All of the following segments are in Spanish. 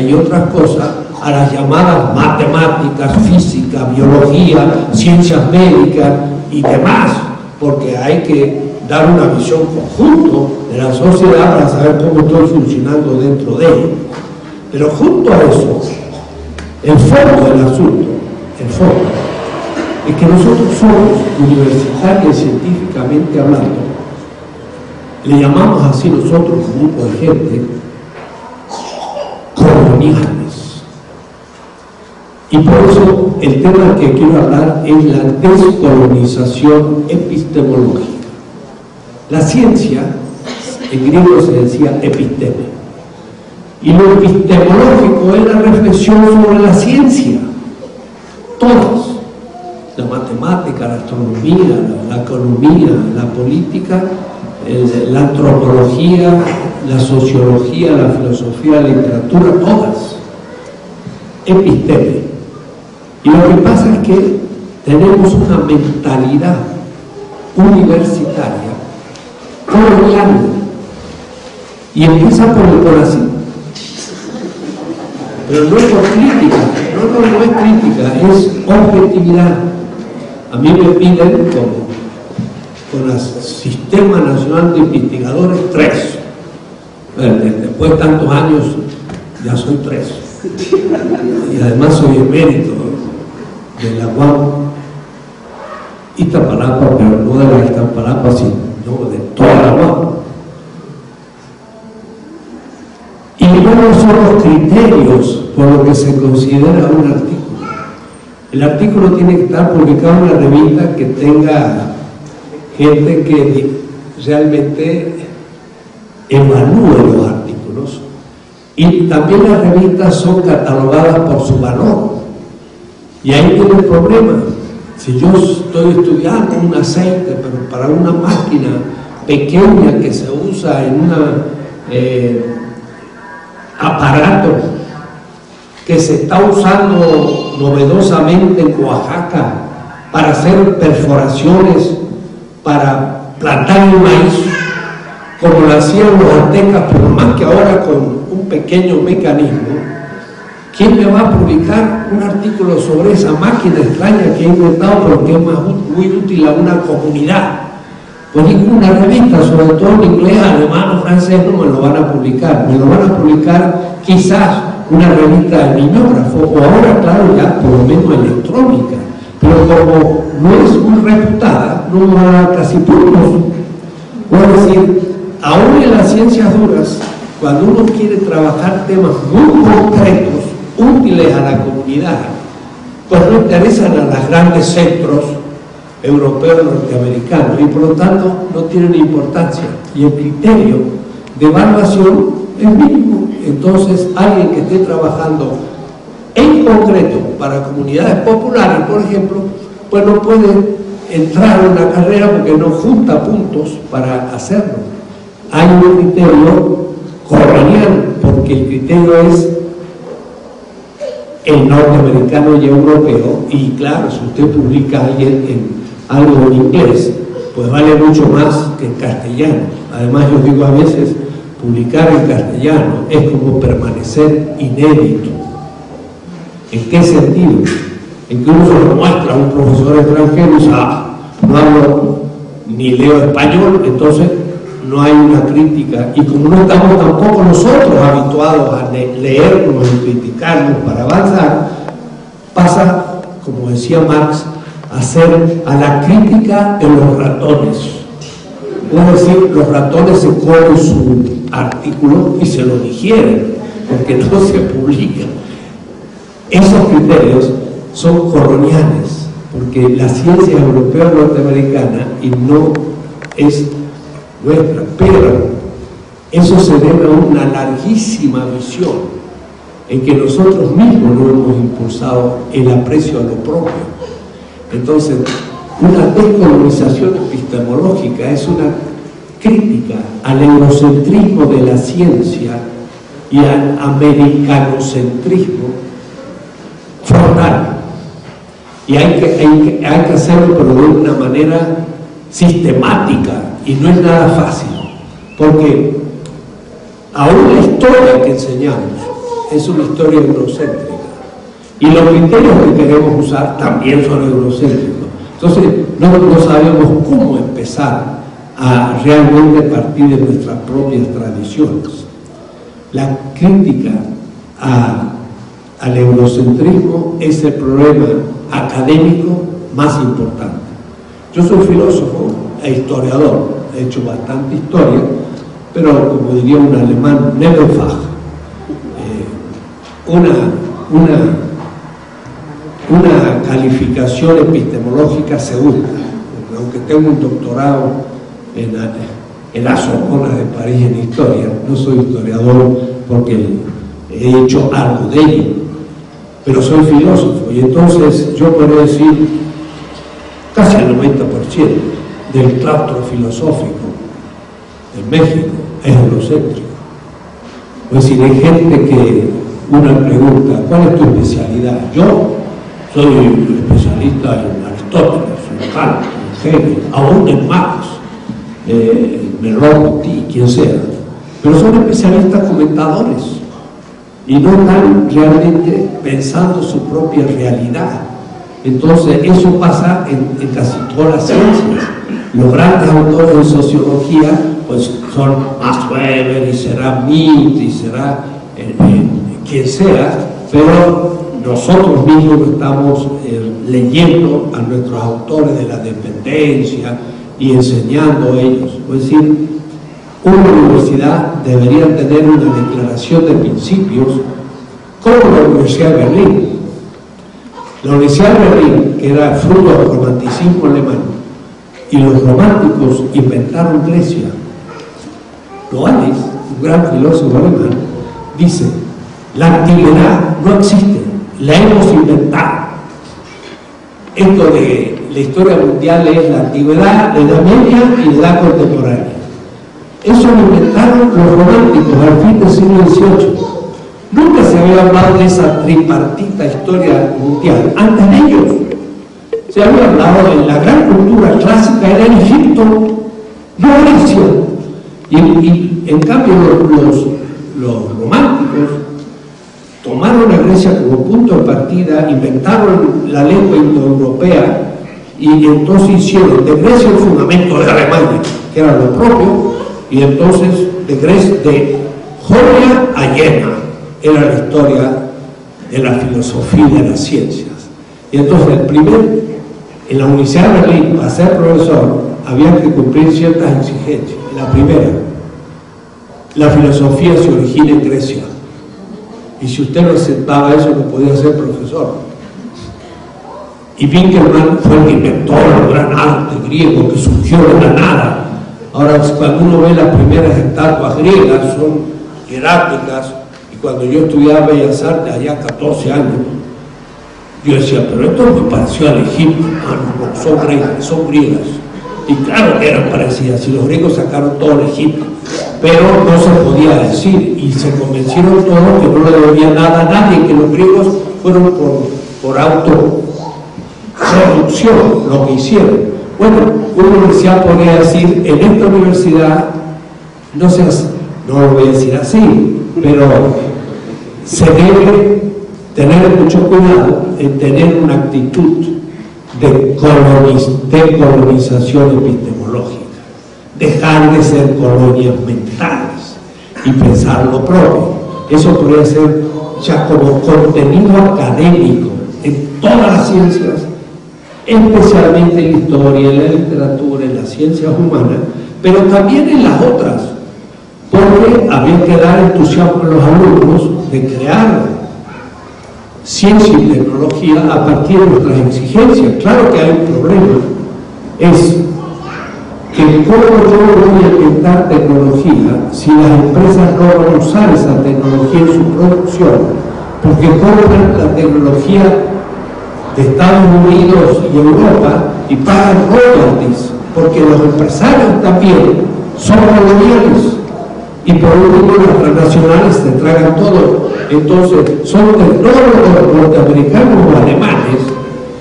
y otras cosas a las llamadas matemáticas, física, biología, ciencias médicas y demás, porque hay que dar una visión conjunta de la sociedad para saber cómo estoy funcionando dentro de ella. Pero junto a eso, el fondo del asunto, el fondo, es que nosotros somos, universitarios y científicamente hablando, le llamamos así nosotros, un grupo de gente, coloniales. Y por eso el tema que quiero hablar es la descolonización epistemológica. La ciencia, en griego se decía episteme, y lo epistemológico es la reflexión sobre la ciencia, todas, la matemática, la astronomía, la economía, la política, la antropología, la sociología, la filosofía, la literatura, todas, episteme. Y lo que pasa es que tenemos una mentalidad universitaria colonial, y empieza por el corazón, pero no es por crítica, no es crítica, es objetividad. A mí me piden con el Sistema Nacional de Investigadores 3. Después de tantos años ya soy 3, y además soy emérito de la UAM Iztapalapa, pero no de la Iztapalapa, sino de toda la UAM. Y luego son los criterios por lo que se considera un artículo. El artículo tiene que estar publicado en una revista que tenga gente que realmente evalúe los artículos, y también las revistas son catalogadas por su valor, y ahí viene el problema. Si yo estoy estudiando un aceite, pero para una máquina pequeña que se usa en un aparato que se está usando novedosamente en Oaxaca para hacer perforaciones para plantar el maíz, como lo hacían los aztecas, pero más que ahora con un pequeño mecanismo, ¿quién me va a publicar un artículo sobre esa máquina extraña que he inventado porque es muy útil a una comunidad? Pues ninguna revista, sobre todo en inglés, alemán o francés, no me lo van a publicar. Me lo van a publicar quizás una revista de mimeógrafo, o ahora, claro, ya por lo menos electrónica. Pero como no es muy reputada, no me va a dar casi puntos. Es decir, aún en las ciencias duras, cuando uno quiere trabajar temas muy concretos, útiles a la comunidad, pues no interesan a los grandes centros europeos, norteamericanos, y por lo tanto no tienen importancia, y el criterio de evaluación es mínimo. Entonces alguien que esté trabajando en concreto para comunidades populares, por ejemplo, pues no puede entrar en una carrera porque no junta puntos para hacerlo. Hay un criterio colonial, porque el criterio es el norteamericano y europeo, y claro, si usted publica algo en inglés, pues vale mucho más que en castellano. Además, yo digo a veces, publicar en castellano es como permanecer inédito. ¿En qué sentido? En que uno se lo muestra a un profesor extranjero y dice, no hablo ni leo español, entonces no hay una crítica, y como no estamos tampoco nosotros habituados a leernos y criticarnos para avanzar, pasa, como decía Marx, a ser a la crítica de los ratones. Es decir, los ratones se comen su artículo y se lo digieren, porque no se publica. Esos criterios son coloniales, porque la ciencia europea norteamericana y no es nuestra, pero eso se debe a una larguísima visión en que nosotros mismos no hemos impulsado el aprecio a lo propio. Entonces, una descolonización epistemológica es una crítica al eurocentrismo de la ciencia y al americanocentrismo frontal. Y hay que hacerlo, pero de una manera sistemática, y no es nada fácil, porque aún la historia que enseñamos es una historia eurocéntrica. Y los criterios que queremos usar también son eurocéntricos. Entonces, no sabemos cómo empezar a realmente partir de nuestras propias tradiciones. La crítica al eurocentrismo es el problema académico más importante. Yo soy filósofo e historiador, he hecho bastante historia, pero como diría un alemán, Nebenfach, una calificación epistemológica segura. Aunque tengo un doctorado en la Sorbona de París en historia, no soy historiador porque he hecho algo de ello, pero soy filósofo, y entonces yo podría decir casi el 90% del claustro filosófico en México es eurocéntrico. Es decir, hay gente que una pregunta, ¿cuál es tu especialidad? Yo soy especialista en Aristóteles, en Kant, en Hegel, aún en Marx, en Merleau-Ponty, quien sea, pero son especialistas comentadores y no están realmente pensando su propia realidad. Entonces eso pasa en casi todas las ciencias. Los grandes autores de sociología pues son Max Weber y será Mitt y será quien sea, pero nosotros mismos estamos leyendo a nuestros autores de la dependencia y enseñando a ellos. Es decir, una universidad debería tener una declaración de principios como la Universidad de Berlín. La Universidad de Berlín, que era fruto del romanticismo alemán, y los románticos inventaron Grecia. Loanes, un gran filósofo alemán, dice: la antigüedad no existe, la hemos inventado. Esto de la historia mundial es la antigüedad, la edad media y la edad contemporánea. Eso lo inventaron los románticos al fin del siglo XVIII. Nunca se había hablado de esa tripartita historia mundial. Antes de ellos se había hablado de la gran cultura clásica, era Egipto, no Grecia. Y en cambio los románticos tomaron a Grecia como punto de partida, inventaron la lengua indoeuropea y entonces hicieron de Grecia el fundamento de Alemania, que era lo propio, y entonces de Grecia, de Jonia a Jena, era la historia de la filosofía y de las ciencias. Y entonces en la Universidad de Berlín, para ser profesor, había que cumplir ciertas exigencias. La primera, la filosofía se origina en Grecia. Y si usted no aceptaba eso, no podía ser profesor. Y Winckelmann fue el que inventó el gran arte griego que surgió de la nada. Ahora, cuando uno ve las primeras estatuas griegas, son hieráticas, y cuando yo estudiaba Bellas Artes, allá 14 años, yo decía, pero esto me pareció al Egipto. No, son griegas. Y claro que eran parecidas, y los griegos sacaron todo el Egipto, pero no se podía decir, y se convencieron todos que no le debía nada a nadie, que los griegos fueron por autoproducción lo que hicieron. Bueno, una universidad podría decir, en esta universidad no lo voy a decir así, pero se debe tener mucho cuidado en tener una actitud de colonización epistemológica, dejar de ser colonias mentales y pensar lo propio. Eso podría ser ya como contenido académico en todas las ciencias, especialmente en la historia, en la literatura, en las ciencias humanas, pero también en las otras, porque había que dar entusiasmo a los alumnos de crear ciencia y tecnología a partir de nuestras exigencias. Claro que hay un problema, es que cómo yo voy a inventar tecnología si las empresas no van a usar esa tecnología en su producción, porque compran la tecnología de Estados Unidos y Europa y pagan royalties, porque los empresarios también son coloniales. Y por último, las transnacionales se tragan todo. Entonces, son tecnólogos norteamericanos o alemanes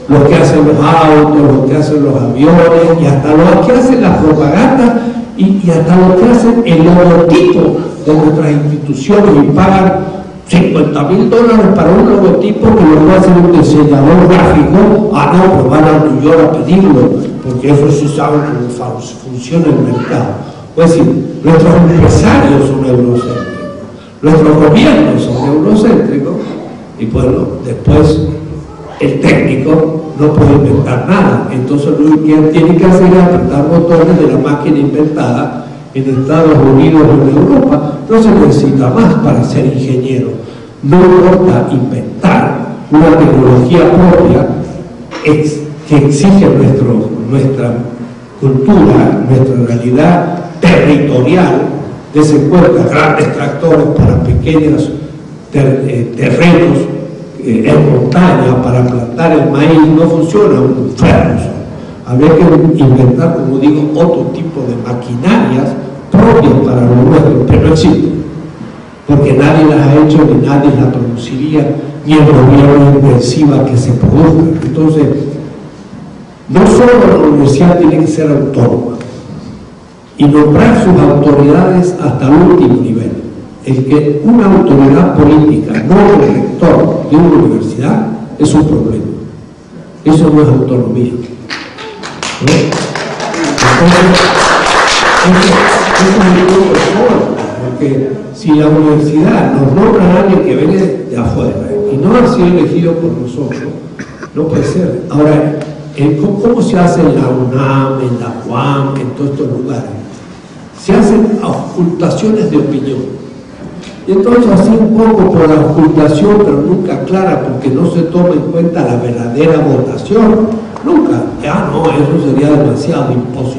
los que hacen los autos, los que hacen los aviones, y hasta los que hacen la propaganda, y hasta los que hacen el logotipo de nuestras instituciones, y pagan $50.000 para un logotipo que lo va a hacer un diseñador gráfico. Ah, no, pues van a New York a pedirlo, porque eso sí saben cómo funciona el mercado. Es decir, nuestros empresarios son eurocéntricos, nuestros gobiernos son eurocéntricos, y bueno, después el técnico no puede inventar nada. Entonces lo que tiene que hacer es apretar botones de la máquina inventada en Estados Unidos o en Europa. No se necesita más para ser ingeniero. No importa inventar una tecnología propia que exige nuestra cultura, nuestra realidad territorial. Dese cuenta, grandes tractores para pequeños terrenos en montaña para plantar el maíz no funciona, un ferro. Habría que inventar, como digo, otro tipo de maquinarias propias para lo nuestro, pero no existe, porque nadie las ha hecho ni nadie las produciría, ni el gobierno intensiva que se produzca. Entonces, no solo la universidad tiene que ser autónoma y nombrar sus autoridades hasta el último nivel. El que una autoridad política no el rector de una universidad es un problema. Eso no es autonomía, ¿no? Entonces, eso es muy importante, porque si la universidad nos nombra a alguien que viene de afuera y no ha sido elegido por nosotros, no puede ser. Ahora, ¿cómo se hace en la UNAM, en la UAM, en todos estos lugares? Se hacen ocultaciones de opinión. Y entonces así un poco por la ocultación, pero nunca clara, porque no se toma en cuenta la verdadera votación. Nunca. Ah, no, eso sería demasiado imposible.